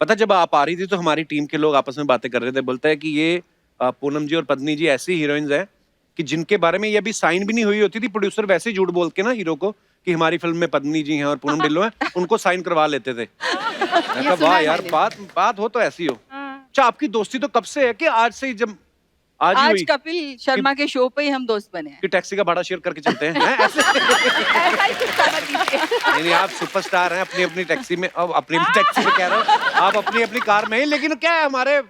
पता जब आप आ रही थी तो हमारी टीम के लोग आपस में बातें कर रहे थे, बोलते हैं कि ये पूनम जी और पत्नी जी ऐसी हीरोइंस हैं कि जिनके बारे में ये अभी साइन भी नहीं हुई होती थी, प्रोड्यूसर वैसे ही झूठ बोल के ना हीरो को कि हमारी फिल्म में पत्नी जी हैं और पूनम ढिल्लों हैं, उनको साइन करवा लेते थे। मैं कहा वाह यार, बात हो तो ऐसी हो। अच्छा, आपकी दोस्ती तो कब से है कि आज से ही, जब आज ही हुई? कपिल शर्मा के शो पे ही हम दोस्त बने हैं। कि टैक्सी का भाड़ा शेयर करके चलते हैं, ऐसे? ऐसा ही कुछ समझ लीजिए। नहीं, आप सुपरस्टार हैं अपनी अपनी टैक्सी में, अब अपनी अपनी टैक्सी में कह रहा हूँ, आप अपनी अपनी कार में ही। लेकिन क्या है, हमारे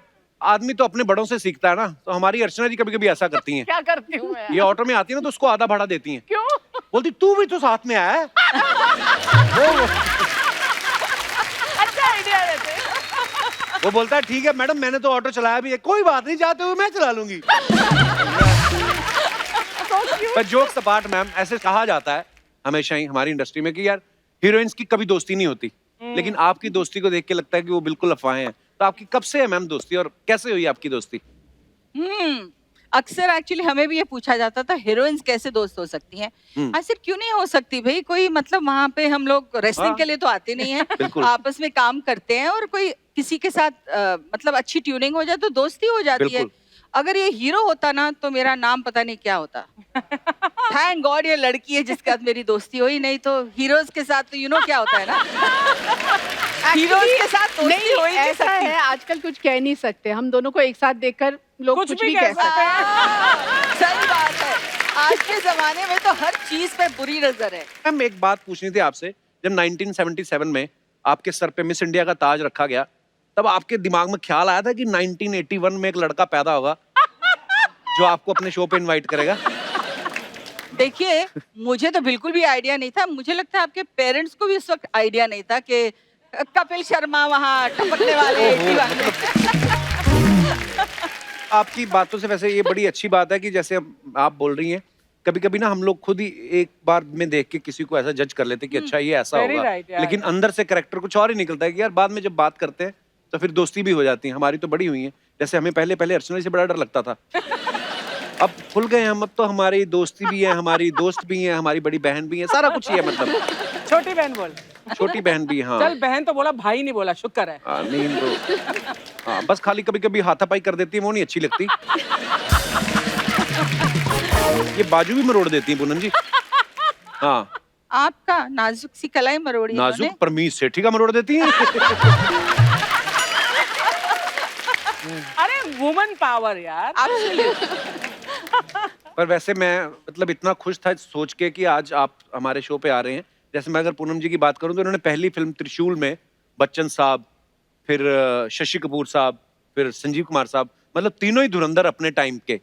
आदमी तो अपने बड़ों से सीखता है ना, तो हमारी अर्चना जी कभी कभी ऐसा करती हैं। क्या करती हूँ मैं? ये ऑटो में आती है ना तो उसको आधा भाड़ा देती हैं। क्यों? बोलती तू भी तो साथ में आया है। अच्छा आइडिया देते। वो बोलता है ठीक है मैडम, मैंने तो ऑटो चलाया भी है, कोई बात नहीं, जाते हुए मैं चला लूंगी। पर जोक्स अपार्ट मैम, ऐसे कहा जाता है हमेशा ही हमारी इंडस्ट्री में कि यार हीरोइंस की कभी दोस्ती नहीं होती, लेकिन आपकी दोस्ती को देख के लगता है कि वो बिल्कुल अफवाहें हैं। तो आपकी कब से है मैम दोस्ती और कैसे हुई आपकी दोस्ती? अक्सर एक्चुअली हमें भी ये पूछा जाता था हीरोइंस कैसे दोस्त हो सकती हैं। ऐसे क्यों नहीं हो सकती भाई, कोई मतलब वहाँ पे हम लोग रेसलिंग के लिए तो आते नहीं हैं, आपस में काम करते हैं और कोई किसी के साथ मतलब अच्छी ट्यूनिंग हो जाए तो दोस्ती हो जाती है। अगर ये हीरो होता ना तो मेरा नाम पता नहीं क्या होता। थैंक गॉड ये लड़की है जिसके साथ मेरी दोस्ती हुई, नहीं तो हीरोज के साथ तो यू नो क्या होता है ना, हीरोज के साथ दोस्ती हो ही नहीं ऐसा सकती। है, आजकल कुछ कह नहीं सकते, हम दोनों को एक साथ देखकर लोग कुछ भी कह सकते हैं। सही बात है, आज के जमाने में तो हर चीज पे बुरी नजर है। मैम एक बात पूछनी थी आपसे, जब 1977 में आपके सर पे मिस इंडिया का ताज रखा गया, तब आपके दिमाग में ख्याल आया था कि 1981 में एक लड़का पैदा होगा जो आपको अपने शो पे इनवाइट करेगा? देखिए, मुझे तो बिल्कुल भी आइडिया नहीं था। मुझे लगता है आपके पेरेंट्स को भी उस वक्त आइडिया नहीं था कि कपिल शर्मा वहाँ टपकने वाले 81 में। आपकी बातों से वैसे ये बड़ी अच्छी बात है कि जैसे आप बोल रही हैं, कभी कभी ना हम लोग खुद ही एक बार में देख के किसी को ऐसा जज कर लेते हैं कि अच्छा ये ऐसा होगा, लेकिन अंदर से कैरेक्टर कुछ और ही निकलता है कि यार बाद में जब बात करते हैं तो फिर दोस्ती भी हो जाती है। हमारी तो बड़ी हुई है, जैसे हमें पहले पहले अर्चना से बड़ा डर लगता था, अब खुल गए हम, अब तो हमारी दोस्ती भी है, हमारी दोस्त भी है, हमारी बड़ी बहन भी है, सारा कुछ ही है। मतलब छोटी बहन बोल। छोटी बहन भी, हाँ चल बहन तो बोला, भाई नहीं बोला, शुक्र है। नहीं तो हाँ, बस खाली कभी कभी हाथापाई कर देती है, वो नहीं अच्छी लगती। ये बाजू भी मरोड़ देती है पूनम जी। हाँ, आपका नाजुक सी कलाई मरोड़ी नाजुक परमीत सेठी का मरोड़ देती है। अरे वुमन पावर यार। पर वैसे मैं मतलब इतना खुश था सोच के कि आज आप हमारे शो पे आ रहे हैं। जैसे मैं अगर पूनम जी की बात करूं तो उन्होंने पहली फिल्म त्रिशूल में बच्चन साहब, फिर शशि कपूर साहब, फिर संजीव कुमार साहब, मतलब तीनों ही धुरंधर अपने टाइम के,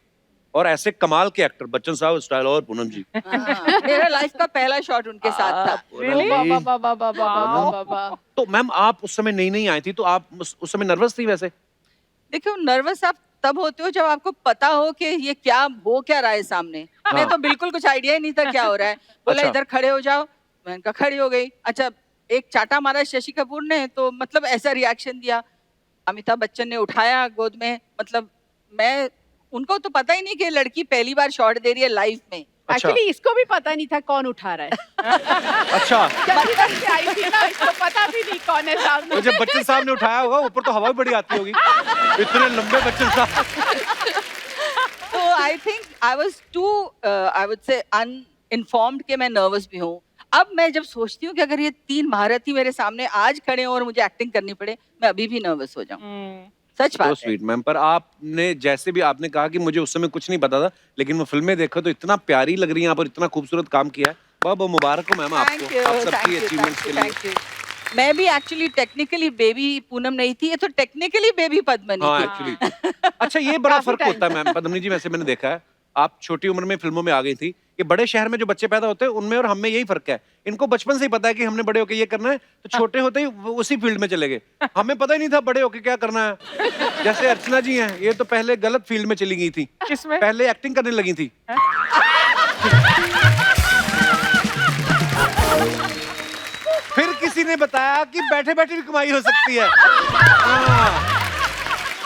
और ऐसे कमाल के एक्टर बच्चन साहब स्टाइल और पूनम जी। मेरा लाइफ का पहला शॉट उनके साथ था। तो मैम आप उस समय नई नई आई थी, तो आप उस समय नर्वस थी वैसे? देखियो, नर्वस आप तब होते हो जब आपको पता हो कि ये क्या हो क्या रहा है सामने। मैं तो बिल्कुल कुछ आइडिया ही नहीं था क्या हो रहा है। बोला इधर खड़े हो जाओ, मैंने कहा खड़ी हो गई। अच्छा, एक चाटा मारा शशि कपूर ने तो मतलब ऐसा रिएक्शन दिया, अमिताभ बच्चन ने उठाया गोद में, मतलब मैं उनको तो पता ही नहीं कि लड़की पहली बार शॉट दे रही है लाइफ में। एक्चुअली इसको भी पता नहीं था कौन उठा रहा है। अच्छा, बचपन से आई थी ना, इसको पता भी नहीं कौन है सामने। तो जब बच्चन साहब ने उठाया होगा, ऊपर तो हवा भी बड़ी आती होगी, इतने लंबे बच्चन साहब। तो I think I was to I would say uninformed कि मैं नर्वस भी हूँ। अब मैं जब सोचती हूँ कि अगर ये तीन भारतीय मेरे सामने आज खड़े हों और मुझे एक्टिंग करनी पड़े, मैं अभी भी नर्वस हो जाऊँ। सच बात है। स्वीट मैम, पर आपने जैसे भी आपने कहा कि मुझे उस समय कुछ नहीं पता था, लेकिन वो फिल्में देखो तो इतना प्यारी लग रही हैं आप और इतना खूबसूरत काम किया है। बहुत बहुत मुबारक हो मैम आपको, आप सबकी अचीवमेंट्स के लिए। मैं भी एक्चुअली टेक्निकली बेबी पूनम नहीं थी, ये तो टेक्निकली बेबी पद्मनी हाँ, थी। एक्चुअली अच्छा ये बड़ा फर्क होता है मैम पद्मनी जी, वैसे मैंने देखा है आप छोटी उम्र में फिल्मों में आ गई थी। ये बड़े शहर में जो बच्चे पैदा होते हैं उनमें और हम में यही फर्क है, इनको बचपन से ही पता है कि हमने बड़े होके ये करना है, तो छोटे होते ही वो उसी फील्ड में चले गए। हमें पता ही नहीं था बड़े होके क्या करना है। जैसे अर्चना जी हैं, ये तो पहले गलत फील्ड में चली गई थी, किसमें? पहले एक्टिंग करने लगी थी। फिर किसी ने बताया कि बैठे बैठे भी कमाई हो सकती है।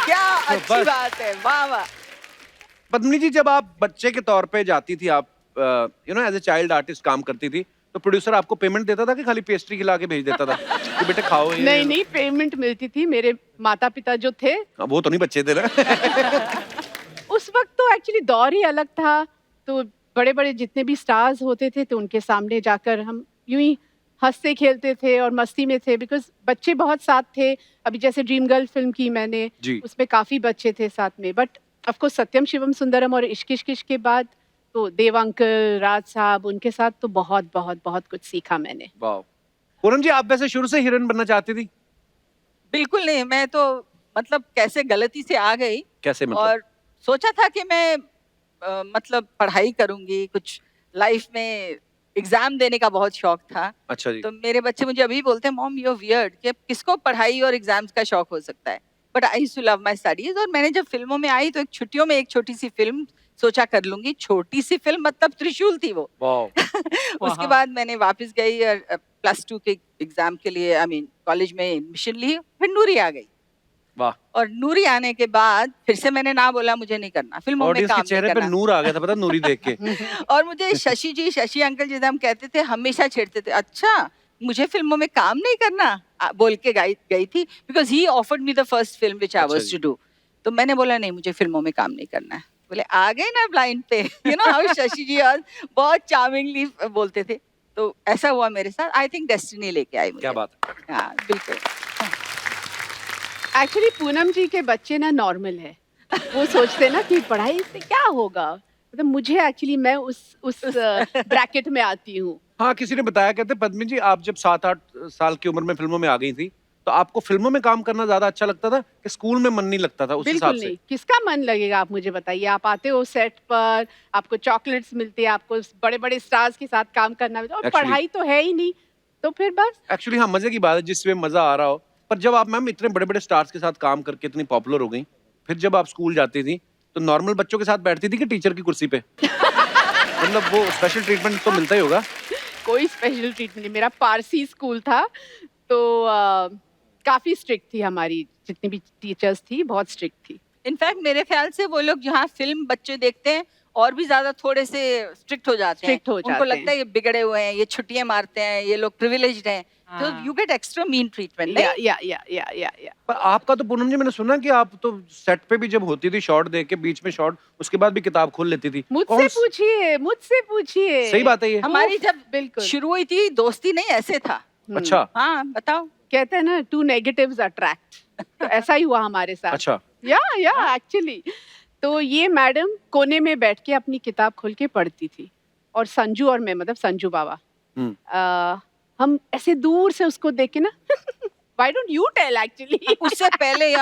क्या अच्छी बात है, वाह वाह। पद्मिनी जी, जब आप बच्चे के तौर पे जाती थी, आप you know as a child artist काम करती थी, तो प्रोड्यूसर आपको पेमेंट देता था कि खाली पेस्ट्री खिला के भेज देता था कि बेटे खाओ ये? नहीं नहीं, पेमेंट मिलती थी। मेरे माता पिता जो थे वो तो नहीं बच्चे थे ना। उस वक्त तो एक्चुअली दौर ही अलग था, तो बड़े बड़े जितने भी स्टार्स होते थे तो उनके सामने जाकर हम यूं ही हंसते खेलते थे और मस्ती में थे, बिकॉज बच्चे बहुत साथ थे। अभी जैसे ड्रीम गर्ल फिल्म की मैंने, उसमें काफी बच्चे थे साथ में, बट ऑफ कोर्स सत्यम शिवम सुंदरम और इश्क इश्क इश्क के बाद तो देव अंकल, राज साहब, उनके साथ तो बहुत बहुत बहुत कुछ सीखा मैंने। वाह। पूनम जी, आप वैसे शुरू से हीरोइन बनना चाहती थी? बिल्कुल नहीं, मैं तो मतलब कैसे गलती से आ गई। कैसे मतलब? और सोचा था कि मैं मतलब पढ़ाई करूंगी, कुछ लाइफ में एग्जाम देने का बहुत शौक था। अच्छा जी। तो मेरे बच्चे मुझे अभी बोलते हैं, मॉम यू आर वियर्ड, कि किसको पढ़ाई और एग्जाम्स का शौक हो सकता है, but I used to love my studies. और मैंने जब फिल्मों में आई तो एक छुट्टियों में एक छोटी सी फिल्म सोचा कर लूंगी। छोटी सी फिल्म मतलब त्रिशूल थी वो। उसके बाद मैंने वापस गई और +2 के एग्जाम के लिए आई मीन कॉलेज में एडमिशन ली, फिर नूरी आ गई। वाह। और नूरी आने के बाद फिर से मैंने ना बोला मुझे नहीं करना, फिल्मों में काम नहीं चेहरे पे करना। नूर आ गया था पता, नूरी देख के। और मुझे शशि जी, शशि अंकल जिसे हम कहते थे, हमेशा छेड़ते थे, अच्छा मुझे फिल्मों में काम नहीं करना बोल के गई थी, because he offered me the first film which I was to do. तो मैंने बोला नहीं, मुझे फिल्मों में काम नहीं करना है। बोले आ गए ना ब्लाइंड पे, यू नो हाउ शशि जी बहुत चार्मिंगली बोलते थे। तो ऐसा हुआ मेरे साथ। आई थिंक डेस्टिनी लेके आई मुझे। क्या बात है। हाँ बिल्कुल। एक्चुअली पूनम जी के बच्चे ना नॉर्मल है, वो सोचते ना कि पढ़ाई से क्या होगा, मतलब मुझे एक्चुअली मैं उस ब्रैकेट में आती हूँ। हाँ, किसी ने बताया, कहते पद्मिनी जी आप जब 7-8 साल की उम्र में फिल्मों में आ गई थी तो आपको फिल्मों में काम करना ज्यादा अच्छा लगता था कि स्कूल में मन नहीं लगता था उस हिसाब से? बिल्कुल नहीं, किसका मन लगेगा आप मुझे बताइए। आप आते हो सेट पर, आपको चॉकलेट्स मिलती है, आपको बड़े बड़े स्टार्स के साथ काम करना मिलता है, और पढ़ाई तो है ही नहीं, तो फिर बस। एक्चुअली हाँ, मजे की बात है जिसमें मजा आ रहा हो। पर जब आप मैम इतने बड़े बड़े स्टार्स के साथ काम करके इतनी पॉपुलर हो गई, फिर जब आप स्कूल जाती थी तो नॉर्मल बच्चों के साथ बैठती थी कि टीचर की कुर्सी पे? मतलब वो स्पेशल ट्रीटमेंट तो मिलता ही होगा। कोई स्पेशल ट्रीटमेंट नहीं, मेरा पारसी स्कूल था, तो काफी स्ट्रिक्ट थी हमारी जितनी भी टीचर्स थी, बहुत स्ट्रिक्ट थी। इनफैक्ट मेरे ख्याल से वो लोग जहाँ फिल्म बच्चे देखते हैं और भी ज्यादा थोड़े से स्ट्रिक्ट हो जाते हैं। उनको लगता है ये बिगड़े हुए हैं, ये छुट्टियां मारते हैं, ये लोग प्रिविलेज्ड हैं, तो you get extra mean treatment. या पर आपका तो पूनम जी, मैंने सुना कि आप तो सेट पे भी जब होती थी शॉट दे के बीच में शॉट, उसके बाद भी किताब खोल लेती थी। मुझसे पूछिए। सही बात है ये। हमारी जब बिल्कुल शुरू हुई थी दोस्ती नहीं ऐसे था। अच्छा। हाँ बताओ। कहते हैं ना, टू नेगेटिव्स अट्रैक्ट, तो ऐसा ही हुआ हमारे साथ। अच्छा। या एक्चुअली तो ये मैडम कोने में बैठ के अपनी किताब खोल के पढ़ती थी, और संजू और मैं, मतलब संजू बाबा, हम ऐसे दूर से उसको देख के ना why don't you tell actually. उससे पहले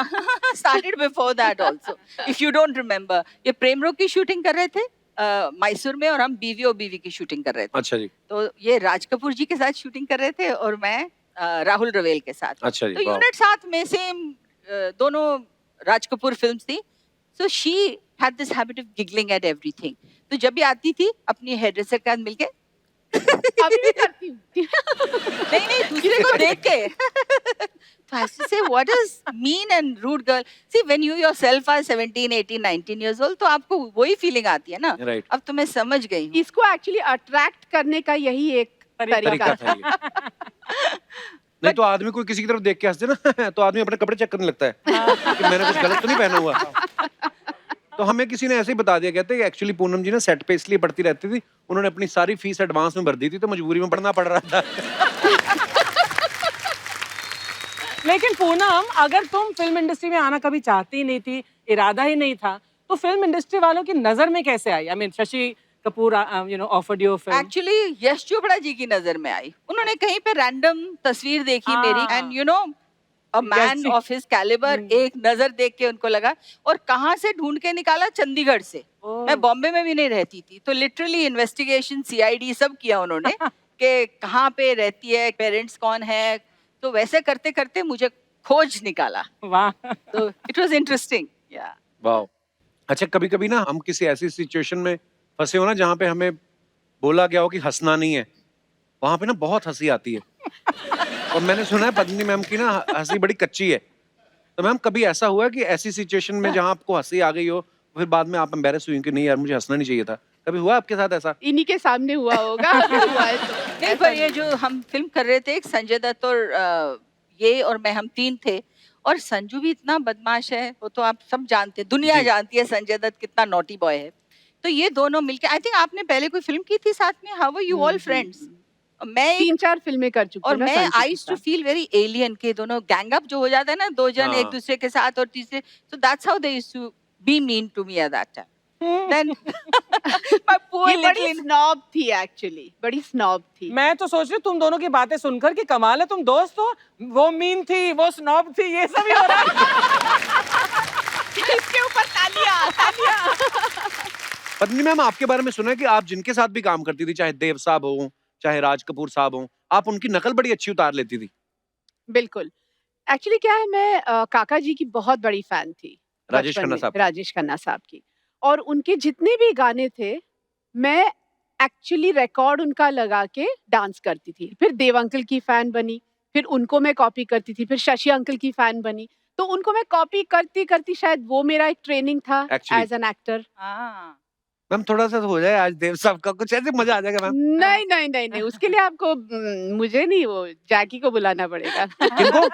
started before that also, if you don't remember, ये प्रेम रोग की शूटिंग कर रहे थे मैसूर में, और हम बीवी और बीवी की शूटिंग कर रहे थे। अच्छा जी। तो ये राज कपूर जी के साथ शूटिंग कर रहे थे और मैं राहुल रवेल के साथ। अच्छा जी। तो यूनिट साथ में सेम, दोनों राज कपूर फिल्म्स थी। So she had this habit of giggling at everything. तो जब भी आती थी अपनी हेयरड्रेसर के साथ मिलके अभी भी करती हूँ। नहीं दूसरे को देख के तो I used to say what is mean and rude girl. See when you yourself are 17, 18, 19 years old, तो आपको वही फीलिंग आती है ना। Right. अब तो मैं समझ गई हूँ। इसको एक्चुअली अट्रैक्ट करने का यही एक तरीका था ये। नहीं तो आदमी कोई किसी की तरफ देख के हंस दे ना तो आदमी अपने कपड़े चेक करने लगता है कि मैंने कुछ गलत तो नहीं पहना हुआ। तो हमें किसी ने ऐसे ही बता दिया, कहते हैं एक्चुअली पूनम जी ना सेट पे इसलिए पढ़ती रहती थी, उन्होंने अपनी सारी फीस एडवांस में भर दी थी तो मजबूरी में पढ़ना पड़ रहा था। लेकिन पूनम, अगर तुम फिल्म इंडस्ट्री में आना कभी चाहती ही नहीं थी, इरादा ही नहीं था, तो फिल्म इंडस्ट्री वालों की नजर में कैसे आई? I mean Shashi Kapoor offered you film. Actually Yash Chopra ji की नजर में आई। उन्होंने कहीं पे रैंडम तस्वीर देखी मेरी, and you know a man of his calibre, एक नजर देख के उनको लगा, और कहाँ से ढूंढ के निकाला, चंडीगढ़ से। मैं बॉम्बे में भी नहीं रहती थी, तो लिटरली इन्वेस्टिगेशन CID सब किया उन्होंने कि कहाँ पे रहती है, पेरेंट्स कौन है, तो वैसे करते करते मुझे खोज निकाला। वाह। तो इट वाज इंटरेस्टिंग। या वाह। अच्छा, कभी कभी ना हम किसी ऐसी सिचुएशन में फंसे हो ना जहाँ पे हमें बोला गया हो कि हंसना नहीं है, वहां पे ना बहुत हंसी आती है। और मैंने सुना है पद्मिनी मैम की ना हंसी बड़ी कच्ची है। तो मैम कभी ऐसा हुआ है कि ऐसी सिचुएशन में जहाँ आपको हंसी आ गई हो, फिर बाद में आप एम्बैरेस हुई कि नहीं यार मुझे हंसना नहीं चाहिए था, कभी हुआ आपके साथ ऐसा? इन्हीं के सामने हुआ होगा। हुआ है तो। नहीं, पर ये जो हम फिल्म कर रहे थे, एक संजय दत्त और ये और मैं, हम 3 थे, और संजू भी इतना बदमाश है, वो तो आप सब जानते हैं, दुनिया जी। जानती है संजय दत्त कितना नॉटी बॉय है। तो ये दोनों मिलके, आई थिंक आपने पहले कोई फिल्म की थी साथ में, how were you all friends? मैं 3-4 फिल्में कर चुकी और हूँ ना मैं संजू आई के यूज्ड टू साथ। फील वेरी एलियन के दोनों गैंग अप जो हो जाता है ना, 2 जन एक हाँ। दूसरे के साथ और तीसरे, so that's how they used to be mean to me at that time. Then my poor ये बड़ी लिटिल, स्नॉब थी एक्चुअली, बड़ी स्नॉब थी। मैं तो सोच रही हूँ तुम दोनों की बातें सुनकर कि कमाल है, तुम दोस्त हो, वो मीन थी, वो स्नॉब थी, ये सब ही हो रहा है। इसके ऊपर तालियां, तालियां। पत्नी मैम, आपके बारे में सुना है कि आप जिनके साथ भी काम करती थी, चाहे देव साहब हो, चाहे राज कपूर साहब हो, आप उनकी नकल बड़ी अच्छी उतार लेती थी। बिल्कुल। एक्चुअली क्या है, मैं काका जी की बहुत बड़ी फैन थी। राजेश बचपन खन्ना में, साहब। राजेश खन्ना साहब की। और उनके जितने भी गाने थे, मैं एक्चुअली रिकॉर्ड उनका लगा के डांस करती थी। फिर देव अंकल की फैन बनी, फिर उनको मैं कॉपी करती थी, फिर शशि अंकल की फैन बनी। तो उनको मैं कॉपी करती-करती, शायद वो मेरा एक ट्रेनिंग था Actually. As an actor. हाँ। मैम थोड़ा सा हो जाए आज देव साहब का, कुछ ऐसे मजा आ जाएगा मैम। नहीं, नहीं, नहीं, नहीं, उसके लिए आपको मुझे नहीं, वो जैकी को बुलाना पड़ेगा। किनको?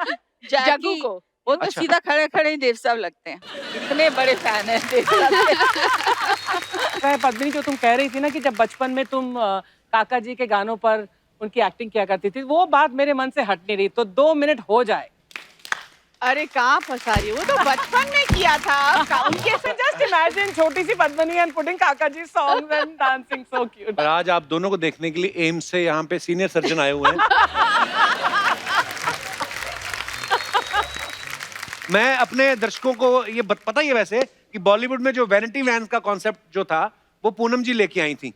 जग्गू जैकी, को। वो तो अच्छा। सीधा खड़े-खड़े ही देव साहब लगते हैं। इतने बड़े फैन हैं देव साहब के। कहे पद्मिनी, जो तुम कह रही थी ना कि जब बचपन में तुम काका जी के गानों पर उनकी एक्टिंग किया करती थी, वो बात मेरे मन से हट नहीं रही, तो 2 मिनट हो जाए। अरे कहाँ फंसा रही है, वो तो बचपन में किया था। उनके जस्ट इमेजिन छोटी सी Padmini and putting Kaka ji songs and dancing, so cute. और आज आप दोनों को देखने के लिए एम्स से यहाँ पे सीनियर सर्जन आए हुए हैं। मैं अपने दर्शकों को ये पता ही है वैसे कि बॉलीवुड में जो वैनिटी वैन्स का कॉन्सेप्ट जो था, वो पूनम जी लेके आई थी,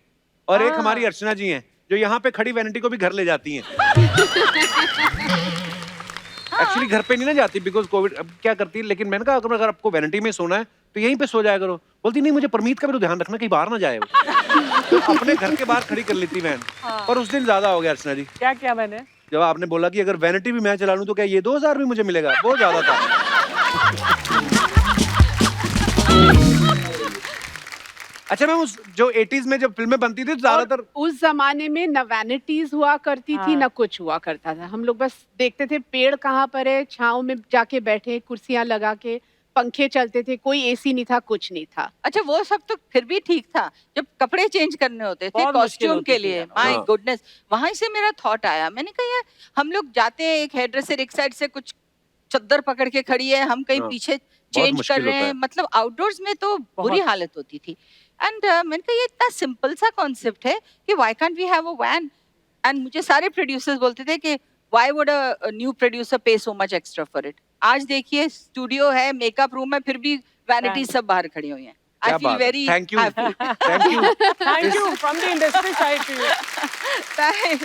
और एक हमारी अर्चना जी हैं जो यहाँ पे खड़ी वैनिटी को भी घर ले जाती हैं। एक्चुअली घर पे नहीं ना जाती बिकॉज कोविड, अब क्या करती है, लेकिन मैंने कहा अगर आपको वैनिटी में सोना है तो यहीं पे सो जाया करो। बोलती नहीं, मुझे परमीत का भी तो ध्यान रखना, कहीं बाहर ना जाए वो। तो अपने घर के बाहर खड़ी कर लेती वैन। और उस दिन ज्यादा हो गया अर्चना जी, क्या किया मैंने? जब आपने बोला कि अगर वैनिटी भी मैं चला लूं तो क्या ये 2000 भी मुझे मिलेगा, बहुत ज्यादा था। अच्छा मैम, उस जो 80s में जब फिल्में बनती थी तो ज्यादातर उस जमाने में न वैनिटीज हुआ करती थी, हाँ। न कुछ हुआ करता था। हम लोग बस देखते थे पेड़ कहाँ पर है, छांव में जाके बैठे, कुर्सियां लगा के, पंखे चलते थे, कोई एसी नहीं था, कुछ नहीं था। अच्छा, वो सब तो फिर भी ठीक था, जब कपड़े चेंज करने होते थे बहुत मुश्किल कॉस्ट्यूम होती के थी लिए, यार। माय हाँ। गुडनेस, वहां से मेरा थॉट आया। मैंने कहा यार, हम लोग जाते हैं, एक हेयर ड्रेसर एक साइड से कुछ चद्दर पकड़ के खड़ी है, हम कहीं हाँ। पीछे चेंज मुश्किल कर रहे होता हैं, है। मतलब आउटडोर्स में तो बुरी हालत होती थी। एंड मैंने कहा ये इतना सिंपल सा कॉन्सेप्ट है कि why can't we have a van. And मुझे सारे प्रोड्यूसर्स बोलते थे कि why would a new producer pay so much extra for it. आज देखिए, स्टूडियो है, मेकअप रूम है, फिर भी वैनिटी सब बाहर खड़ी हुई हैं। आई क्या फील बात है। Very thank you, thank you. Thank you from the industry side to you.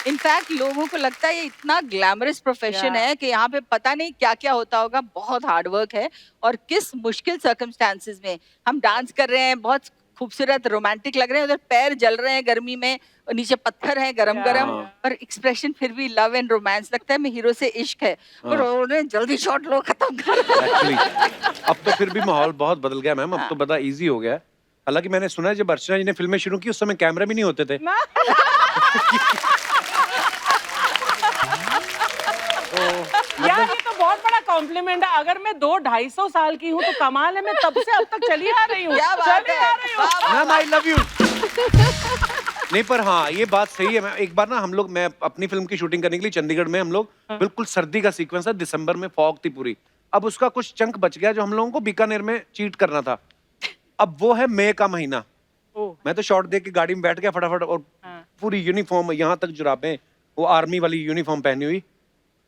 In fact लोगों को लगता है ये इतना ग्लैमरस प्रोफेशन Yeah. है कि यहाँ पे पता नहीं क्या क्या होता होगा। बहुत हार्ड वर्क है, और किस मुश्किल सर्कमस्टांसेस में हम डांस कर रहे हैं, बहुत खूबसूरत रोमांटिक लग रहे हैं, उधर पैर जल रहे हैं गर्मी में, और नीचे पत्थर हैं गरम गरम, Yeah. पर एक्सप्रेशन फिर भी लव एंड रोमांस। लगता है मैं हीरो से इश्क है, और उन्होंने जल्दी शॉट लो, खत्म कर। एक्चुअली अब तो फिर भी माहौल बहुत बदल गया मैम, अब तो बड़ा इजी हो गया है। हालांकि मैंने सुना है जब अर्चना जी ने फिल्में शुरू की उस समय कैमरा भी नहीं होते थे। यार ये तो बहुत बड़ा कॉम्प्लीमेंट है। अगर मैं 200-250 साल की हूँ तो कमाल है, मैं तब से अब तक चली आ रही हूँ। क्या बात है, वाह, वाह, मैम आई लव यू। नहीं पर हाँ, ये बात सही है। मैं एक बार ना, हम लोग, मैं अपनी फिल्म की शूटिंग करने के लिए चंडीगढ़ में, हम लोग बिल्कुल सर्दी का सीक्वेंस है, दिसंबर में फॉग थी पूरी। अब उसका कुछ चंक बच गया जो हम लोगों को बीकानेर में चीट करना था। अब वो है मई का महीना, मैं तो शॉट देख के गाड़ी में बैठ गया फटाफट, और पूरी यूनिफॉर्म यहाँ तक जुराबें, वो आर्मी वाली यूनिफॉर्म पहनी हुई,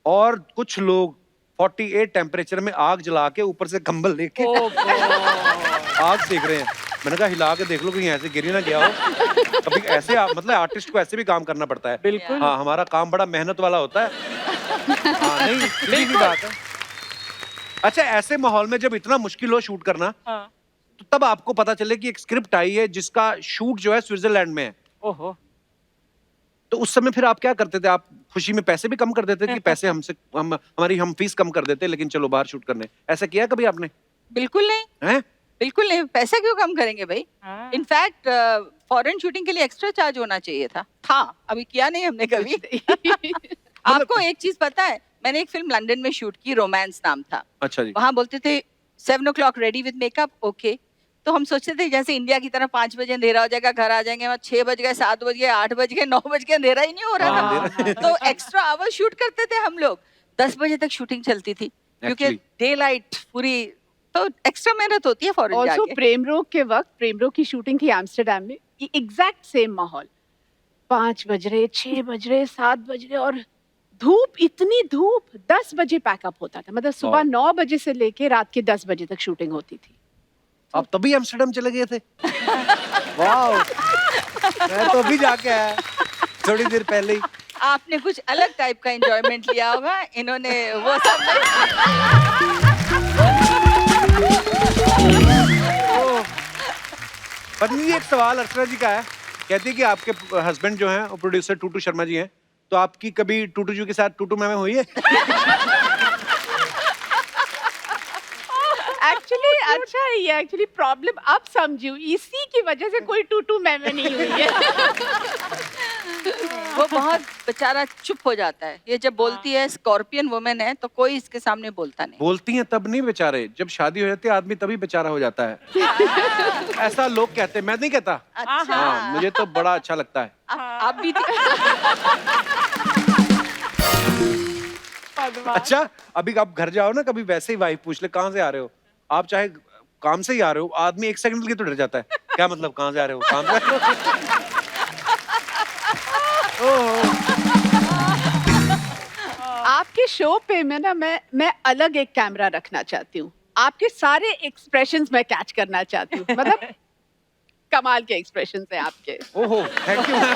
और कुछ लोग 48 टेम्परेचर में आग जला के ऊपर से कंबल लेके आग सेक रहे हैं। मैंने कहा हिला के देख लो कहीं ऐसे गिरी ना गया हो। कभी ऐसे मतलब आर्टिस्ट को ऐसे भी काम करना पड़ता है। बिल्कुल। हाँ, हमारा काम बड़ा मेहनत वाला होता है। हाँ, नहीं सीधी सी बात है। अच्छा, ऐसे माहौल में जब इतना मुश्किल हो शूट करना, तो तब आपको पता चले कि एक स्क्रिप्ट आई है जिसका शूट जो है स्विट्जरलैंड में है। ओहो। तो उस समय फिर आप क्या करते थे? आप खुशी में पैसे भी कम कर देते कि पैसे हमारी फीस कम कर देते, लेकिन चलो बाहर शूट करने? ऐसा किया कभी आपने? बिल्कुल नहीं। हैं? बिल्कुल नहीं, पैसा क्यों कम करेंगे भाई? हाँ। इनफैक्ट फॉरेन शूटिंग के लिए एक्स्ट्रा चार्ज होना चाहिए था, अभी किया नहीं हमने कभी। आपको एक चीज पता है, मैंने एक फिल्म लंदन में शूट की, रोमांस नाम था। अच्छा जी। वहां बोलते थे 7 o'clock ready with makeup, okay. तो हम सोचते थे जैसे इंडिया की तरह 5 बजे अंधेरा हो जाएगा, घर आ जाएंगे, वहाँ 6 बज गए, 7 बज गए, 8 बज गए, 9 बज गए, अंधेरा ही नहीं हो रहा हाँ, था। तो एक्स्ट्रा आवर शूट करते थे हम लोग, 10 बजे तक शूटिंग चलती थी, क्योंकि Actually. डे लाइट पूरी, तो एक्स्ट्रा मेहनत होती है फॉरेन ऑल्सो जाके। प्रेम रोग के वक्त, प्रेम रोग की शूटिंग थी एम्स्टरडेम में, एग्जैक्ट सेम माहौल, 5 बज रहे, 6 बज रहे, 7 बज रहे, और धूप, इतनी धूप, 10 बजे पैकअप होता था, मतलब सुबह 9 बजे से लेके रात के 10 बजे तक शूटिंग होती थी। आप तभी एम्स्टर्डम चले गए थे? वाओ, मैं तो अभी जाके आया थोड़ी देर पहले ही। आपने कुछ अलग टाइप का एंजॉयमेंट लिया होगा, इन्होंने वो सब पत्नी जी, एक सवाल अर्चना जी का है, कहती है कि आपके हस्बैंड जो हैं वो प्रोड्यूसर टूटू शर्मा जी हैं, तो आपकी कभी टूटू जी के साथ टूटू मैम हुई है? एक्चुअली अच्छा है ये, एक्चुअली प्रॉब्लम अब समझू, इसी की वजह से कोई टूटू मैं नहीं हुई है। वो बहुत बेचारा चुप हो जाता है, ये जब बोलती है, स्कॉर्पियन वुमेन है, तो कोई इसके सामने बोलता नहीं। बोलती हैं तब नहीं बेचारे, जब शादी हो जाती है आदमी तभी बेचारा हो जाता है। ऐसा लोग कहते हैं, मैं नहीं कहता। अच्छा, हाँ, मुझे तो बड़ा अच्छा लगता है। आप भी अच्छा, अभी आप घर जाओ ना, कभी वैसे ही वाइफ पूछ ले कहाँ से आ रहे हो, आप चाहे काम से ही आ रहे हो, आदमी 1 सेकंड के लिए तो डर जाता है, क्या मतलब कहाँ से आ रहे हो, काम से आ रहे हो? आपके शो पे में ना मैं अलग एक कैमरा रखना चाहती हूँ, आपके सारे एक्सप्रेशंस मैं कैच करना चाहती हूँ, मतलब कमाल के एक्सप्रेशंस हैं आपके। ओहो, थैंक यू मैम।